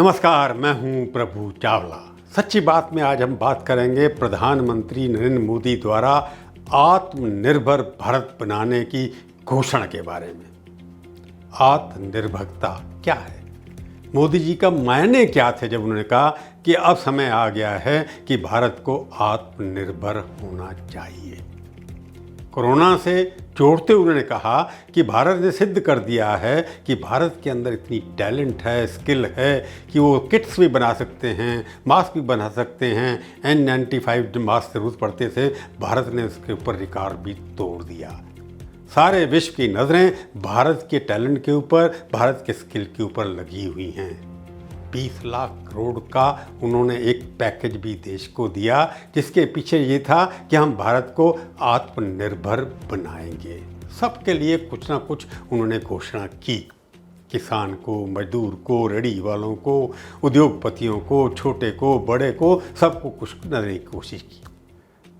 नमस्कार, मैं हूं प्रभु चावला। सच्ची बात में आज हम बात करेंगे प्रधानमंत्री नरेंद्र मोदी द्वारा आत्मनिर्भर भारत बनाने की घोषणा के बारे में। आत्मनिर्भरता क्या है? मोदी जी का मायने क्या थे जब उन्होंने कहा कि अब समय आ गया है कि भारत को आत्मनिर्भर होना चाहिए। कोरोना से जोड़ते हुए उन्होंने कहा कि भारत ने सिद्ध कर दिया है कि भारत के अंदर इतनी टैलेंट है, स्किल है कि वो किट्स भी बना सकते हैं, मास्क भी बना सकते हैं। N95 मास्क ज़रूरत पड़ते थे, भारत ने उसके ऊपर रिकॉर्ड भी तोड़ दिया। सारे विश्व की नज़रें भारत के टैलेंट के ऊपर, भारत के स्किल के ऊपर लगी हुई हैं। 20 लाख करोड़ का उन्होंने एक पैकेज भी देश को दिया, जिसके पीछे ये था कि हम भारत को आत्मनिर्भर बनाएंगे। सबके लिए कुछ ना कुछ उन्होंने घोषणा की। किसान को, मजदूर को, रेडी वालों को, उद्योगपतियों को, छोटे को, बड़े को, सबको कुछ देने की कोशिश की।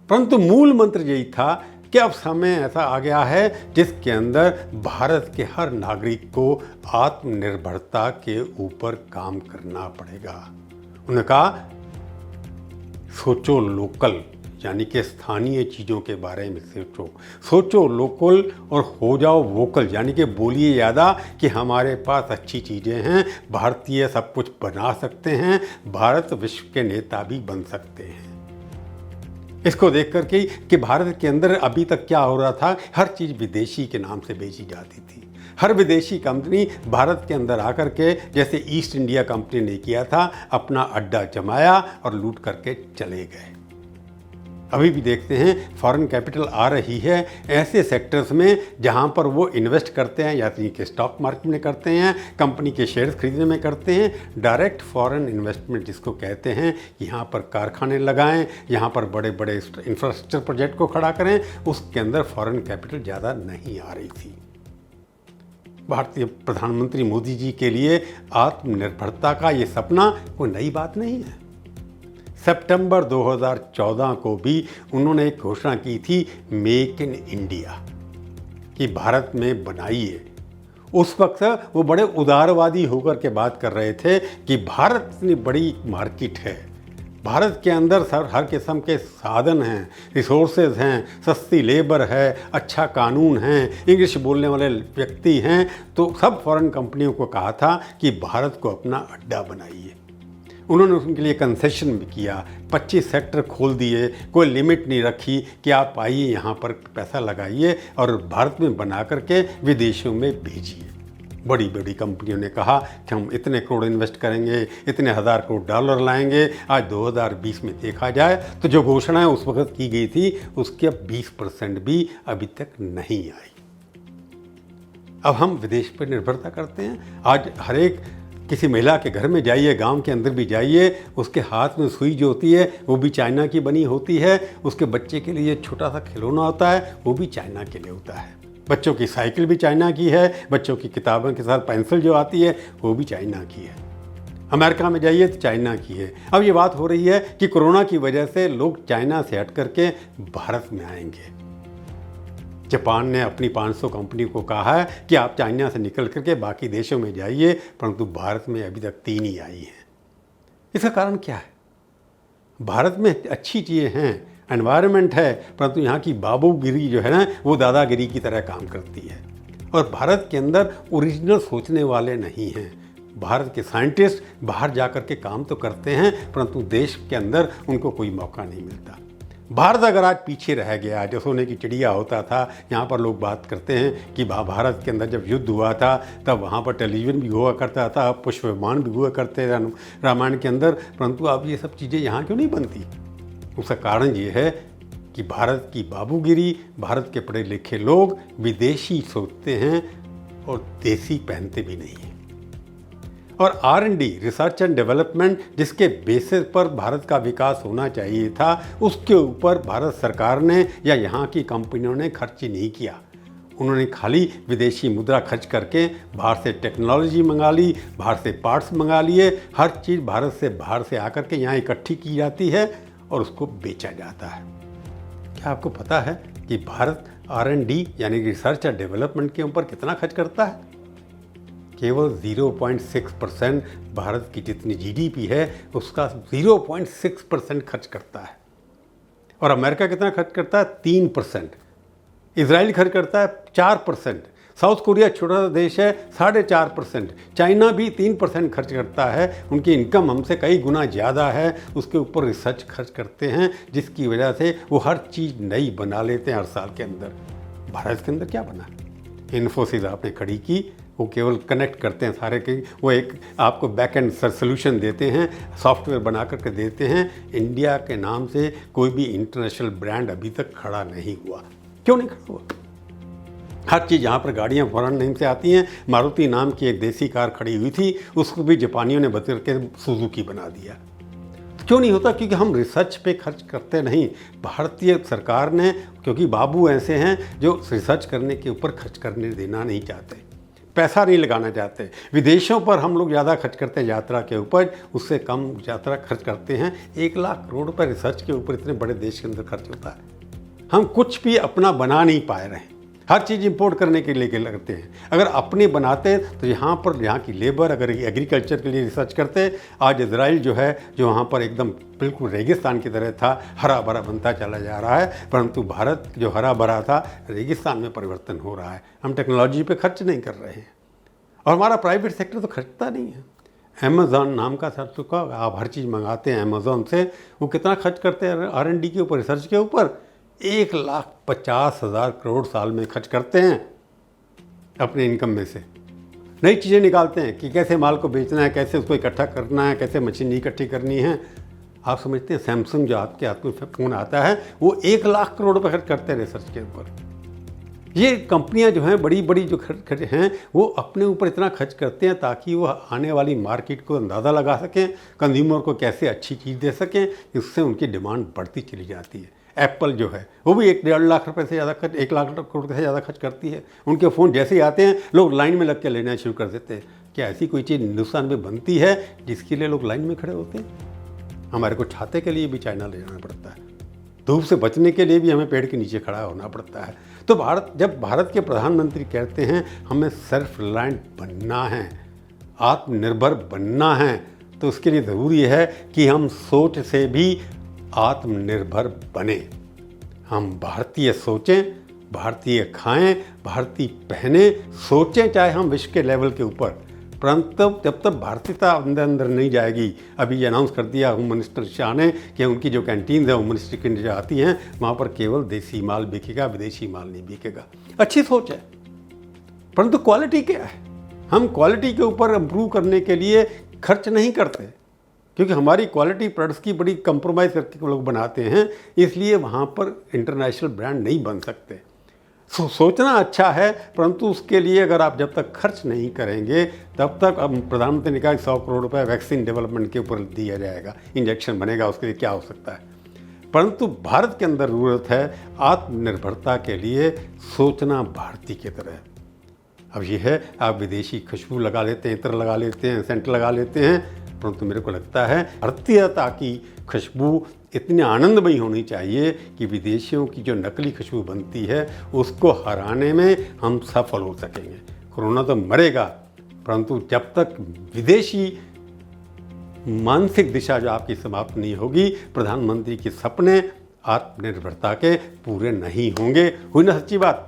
परंतु मूल मंत्र यही था कि अब समय ऐसा आ गया है जिसके अंदर भारत के हर नागरिक को आत्मनिर्भरता के ऊपर काम करना पड़ेगा। उन्होंने कहा सोचो लोकल, यानी कि स्थानीय चीज़ों के बारे में सोचो लोकल और हो जाओ वोकल, यानी कि बोलिए ज़्यादा कि हमारे पास अच्छी चीज़ें हैं, भारतीय सब कुछ बना सकते हैं, भारत विश्व के नेता भी बन सकते हैं। इसको देख कर के कि भारत के अंदर अभी तक क्या हो रहा था, हर चीज़ विदेशी के नाम से बेची जाती थी। हर विदेशी कंपनी भारत के अंदर आकर के, जैसे ईस्ट इंडिया कंपनी ने किया था, अपना अड्डा जमाया और लूट करके चले गए। अभी भी देखते हैं फॉरेन कैपिटल आ रही है ऐसे सेक्टर्स में जहां पर वो इन्वेस्ट करते हैं, या कि स्टॉक मार्केट में करते हैं, कंपनी के शेयर्स खरीदने में करते हैं। डायरेक्ट फॉरेन इन्वेस्टमेंट जिसको कहते हैं, यहाँ पर कारखाने लगाएं, यहाँ पर बड़े बड़े इंफ्रास्ट्रक्चर प्रोजेक्ट को खड़ा करें, उसके अंदर फॉरेन कैपिटल ज़्यादा नहीं आ रही थी। भारतीय प्रधानमंत्री मोदी जी के लिए आत्मनिर्भरता का ये सपना कोई नई बात नहीं है। सितंबर 2014 को भी उन्होंने एक घोषणा की थी, मेक इन इंडिया, कि भारत में बनाइए। उस वक्त वो बड़े उदारवादी होकर के बात कर रहे थे कि भारत इतनी बड़ी मार्केट है, भारत के अंदर हर किस्म के साधन हैं, रिसोर्सेज हैं, सस्ती लेबर है, अच्छा कानून है, इंग्लिश बोलने वाले व्यक्ति हैं। तो सब फॉरेन कंपनियों को कहा था कि भारत को अपना अड्डा बनाइए। उन्होंने उनके लिए कंसेशन भी किया, 25 सेक्टर खोल दिए, कोई लिमिट नहीं रखी कि आप आइए यहाँ पर पैसा लगाइए और भारत में बना करके विदेशों में भेजिए। बड़ी बड़ी कंपनियों ने कहा कि हम इतने करोड़ इन्वेस्ट करेंगे, इतने हज़ार करोड़ डॉलर लाएंगे। आज 2020 में देखा जाए तो जो घोषणाएं उस वक्त की गई थी, उसके अब 20% भी अभी तक नहीं आई। अब हम विदेश पर निर्भरता करते हैं। आज हर एक किसी महिला के घर में जाइए, गांव के अंदर भी जाइए, उसके हाथ में सुई जो होती है वो भी चाइना की बनी होती है। उसके बच्चे के लिए छोटा सा खिलौना होता है, वो भी चाइना के लिए होता है। बच्चों की साइकिल भी चाइना की है, बच्चों की किताबों के साथ पेंसिल जो आती है वो भी चाइना की है। अमेरिका में जाइए तो चाइना की है। अब ये बात हो रही है कि कोरोना की वजह से लोग चाइना से हट करके भारत में आएंगे। जापान ने अपनी 500 कंपनी को कहा है कि आप चाइना से निकल करके बाकी देशों में जाइए, परंतु भारत में अभी तक 3 ही आई हैं। इसका कारण क्या है? भारत में अच्छी चीज़ें हैं, एनवायरनमेंट है, परंतु यहाँ की बाबूगिरी जो है ना, वो दादागिरी की तरह काम करती है। और भारत के अंदर ओरिजिनल सोचने वाले नहीं हैं। भारत के साइंटिस्ट बाहर जा कर के काम तो करते हैं, परंतु देश के अंदर उनको कोई मौका नहीं मिलता। भारत अगर आज पीछे रह गया, जो सोने की चिड़िया होता था, यहाँ पर लोग बात करते हैं कि भारत के अंदर जब युद्ध हुआ था तब वहाँ पर टेलीविज़न भी हुआ करता था, पुष्प विमान भी हुआ करते थे रामायण के अंदर, परंतु अब ये सब चीज़ें यहाँ क्यों नहीं बनती? उसका कारण ये है कि भारत की बाबूगिरी, भारत के पढ़े लिखे लोग विदेशी सोचते हैं और देसी पहनते भी नहीं हैं। और R&D, रिसर्च एंड डेवलपमेंट, जिसके बेसिस पर भारत का विकास होना चाहिए था, उसके ऊपर भारत सरकार ने या यहाँ की कंपनियों ने खर्च नहीं किया। उन्होंने खाली विदेशी मुद्रा खर्च करके बाहर से टेक्नोलॉजी मंगा ली, बाहर से पार्ट्स मंगा लिए। हर चीज़ भारत से बाहर से आकर के यहाँ इकट्ठी की जाती है और उसको बेचा जाता है। क्या आपको पता है कि भारत R&D यानी रिसर्च एंड डेवलपमेंट के ऊपर कितना खर्च करता है? केवल 0.6% भारत की जितनी जीडीपी है उसका 0.6% खर्च करता है। और अमेरिका कितना खर्च करता है? 3%। इजराइल खर्च करता है 4%। साउथ कोरिया छोटा सा देश है 4.5%। चाइना भी 3% खर्च करता है। उनकी इनकम हमसे कई गुना ज़्यादा है। उसके ऊपर रिसर्च खर्च करते हैं, जिसकी वजह से वो हर चीज़ नई बना लेते हैं हर साल के अंदर। भारत के अंदर क्या बना? इन्फोसिस आपने खड़ी की, वो केवल कनेक्ट करते हैं सारे के, वो एक आपको बैक एंड सोल्यूशन देते हैं, सॉफ्टवेयर बना करके देते हैं। इंडिया के नाम से कोई भी इंटरनेशनल ब्रांड अभी तक खड़ा नहीं हुआ। क्यों नहीं खड़ा हुआ? हर चीज़ यहाँ पर गाड़ियाँ फॉरेन नेम से आती हैं। मारुति नाम की एक देसी कार खड़ी हुई थी, उसको भी जापानियों ने बदल के सुजुकी बना दिया। क्यों नहीं होता? क्योंकि हम रिसर्च पे खर्च करते नहीं। भारतीय सरकार ने, क्योंकि बाबू ऐसे हैं जो रिसर्च करने के ऊपर खर्च करने देना नहीं चाहते, पैसा नहीं लगाना चाहते। विदेशों पर हम लोग ज़्यादा खर्च करते हैं यात्रा के ऊपर, उससे कम यात्रा खर्च करते हैं। 1 लाख करोड़ रुपये रिसर्च के ऊपर इतने बड़े देश के अंदर खर्च होता है। हम कुछ भी अपना बना नहीं पाए रहे, हर चीज़ इंपोर्ट करने के लिए लगते हैं। अगर अपने बनाते तो यहाँ पर यहाँ की लेबर, अगर एग्रीकल्चर के लिए रिसर्च करते, आज इजराइल जो है, जो वहाँ पर एकदम बिल्कुल रेगिस्तान की तरह था, हरा भरा बनता चला जा रहा है, परंतु भारत जो हरा भरा था रेगिस्तान में परिवर्तन हो रहा है। हम टेक्नोलॉजी पे खर्च नहीं कर रहे हैं और हमारा प्राइवेट सेक्टर तो खर्चता नहीं है। अमेज़ॉन नाम का सर्च का आप हर चीज़ मंगाते हैं अमेज़ॉन से, वो कितना खर्च करते हैं R&D के ऊपर, रिसर्च के ऊपर? 1,50,000 करोड़ साल में खर्च करते हैं अपने इनकम में से। नई चीज़ें निकालते हैं कि कैसे माल को बेचना है, कैसे उसको इकट्ठा करना है, कैसे मशीन इकट्ठी करनी है। आप समझते हैं सैमसंग जो आपके हाथ में फ़ोन आता है वो 1 लाख करोड़ रुपये खर्च करते हैं रिसर्च के ऊपर। ये कंपनियां जो हैं बड़ी बड़ी जो खर्च हैं वो अपने ऊपर इतना खर्च करते हैं ताकि वो आने वाली मार्केट को अंदाज़ा लगा सकें, कंज्यूमर को कैसे अच्छी चीज़ दे सकें, इससे उनकी डिमांड बढ़ती चली जाती है। एप्पल जो है वो भी 1-1.5 लाख रुपए से ज़्यादा खर्च, 1 लाख करोड़ से ज़्यादा खर्च करती है। उनके फ़ोन जैसे ही आते हैं लोग लाइन में लग के लेना शुरू कर देते हैं। क्या ऐसी कोई चीज़ हिंदुस्तान में बनती है जिसके लिए लोग लाइन में खड़े होते हैं? हमारे को छाते के लिए भी चाइना ले जाना पड़ता है, धूप से बचने के लिए भी हमें पेड़ के नीचे खड़ा होना पड़ता है। तो जब भारत के प्रधानमंत्री कहते हैं हमें सेल्फ रिलायंट बनना है, आत्मनिर्भर बनना है, तो उसके लिए ज़रूरी है कि हम सोच से भी आत्मनिर्भर बने। हम भारतीय सोचें, भारतीय खाएं, भारतीय पहने, सोचें, चाहे हम विश्व के लेवल के ऊपर, परंतु जब तक भारतीयता अंदर नहीं जाएगी। अभी ये अनाउंस कर दिया होम मिनिस्टर शाह ने कि उनकी जो कैंटीन है होम मिनिस्टर की जो आती हैं वहाँ पर केवल देसी माल बिकेगा, विदेशी माल नहीं बिकेगा। अच्छी सोच है, परंतु क्वालिटी क्या है? हम क्वालिटी के ऊपर इम्प्रूव करने के लिए खर्च नहीं करते, क्योंकि हमारी क्वालिटी प्रोडक्ट्स की बड़ी कंप्रोमाइज़ करके लोग बनाते हैं, इसलिए वहाँ पर इंटरनेशनल ब्रांड नहीं बन सकते। सोचना अच्छा है, परंतु उसके लिए अगर आप जब तक खर्च नहीं करेंगे तब तक, अब प्रधानमंत्री ने कहा 100 करोड़ रुपए वैक्सीन डेवलपमेंट के ऊपर दिया जाएगा, इंजेक्शन बनेगा, उसके लिए क्या हो सकता है? परंतु भारत के अंदर ज़रूरत है आत्मनिर्भरता के लिए सोचना भारतीय की तरह। अब ये है, आप विदेशी खुशबू लगा लेते हैं, इत्र लगा लेते हैं, सेंट लगा लेते हैं, परंतु मेरे को लगता है भारतीयता की खुशबू इतनी आनंदमयी होनी चाहिए कि विदेशियों की जो नकली खुशबू बनती है उसको हराने में हम सफल हो सकेंगे। कोरोना तो मरेगा, परंतु जब तक विदेशी मानसिक दिशा जो आपकी समाप्त नहीं होगी, प्रधानमंत्री के सपने आत्मनिर्भरता के पूरे नहीं होंगे। हुई ना सच्ची बात?